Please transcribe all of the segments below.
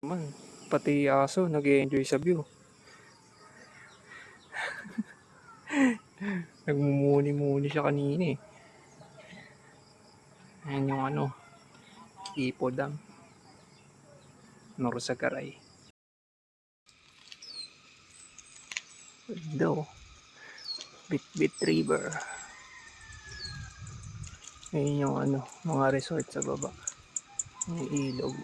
Man, pati aso nag-e-enjoy sa view. Nagmumuni-muni siya kanina eh. Ayan yung Ipo Dam, Norsagaray. Ganda oh. Bitbit River. Ayan yung mga resort sa baba. Yung ilog.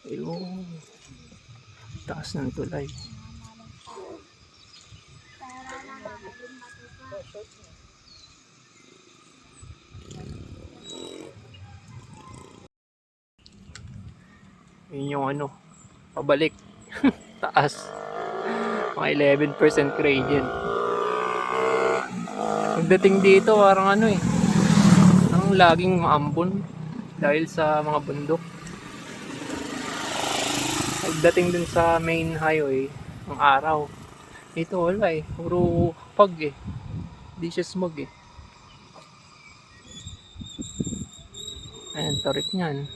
Ayun. Taas ng tulay. Yun yung pabalik. Taas. Mga 11% gradient. Pagdating dito, parang ang laging maambon dahil sa mga bundok. Pagdating dun sa main highway, ang araw, dito wala eh. Puro fog eh. Hindi siya smog eh. Ayan, tarik niyan.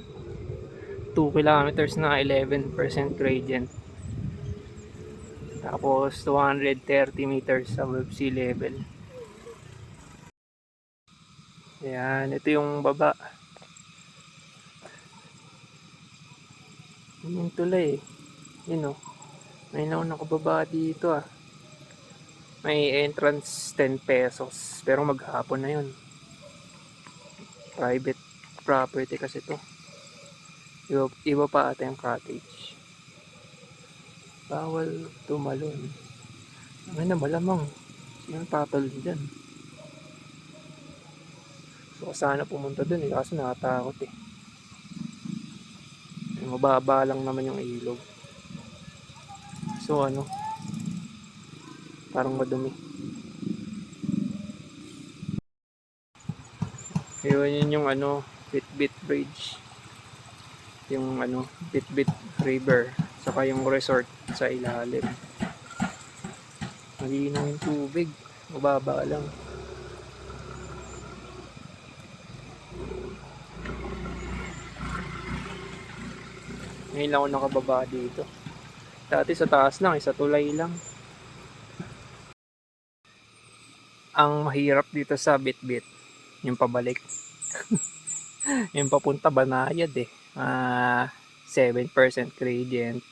2 kilometers na 11% gradient. Tapos 230 meters above sea level. Ayan, ito yung baba. Yung tulay eh. Yun oh. May nakababa dito ah. May entrance 10 pesos. Pero maghapon na yun. Private property kasi to. Iba pa ata yung cottage. Bawal tumalon. Malamang. Sino tatalon dyan? So sana pumunta dun eh. Kaso nakatakot eh. Mababa lang naman yung ilog. So parang madumi. Yun yung Bitbit Bridge. Yung Bitbit River. Saka yung resort sa ilalim. Malinaw yung tubig. Mababa lang. Ngayon lang ako nakababa dito. Dati sa taas lang, sa tulay lang. Ang mahirap dito sa Bitbit, yung pabalik. Yung papunta Banayad eh. 7% gradient.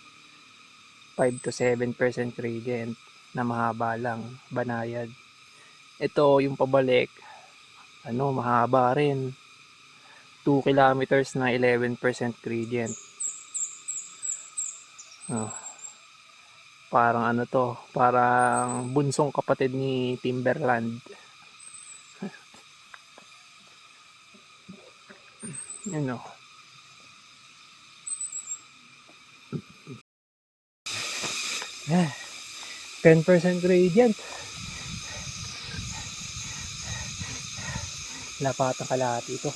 5 to 7% gradient na mahaba lang. Banayad. Ito yung pabalik. Mahaba rin. 2 kilometers na 11% gradient. Parang parang bunsong kapatid ni Timberland. Yun o. 10% gradient. Lapatang kalahati ito.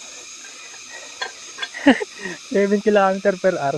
7 km per hour.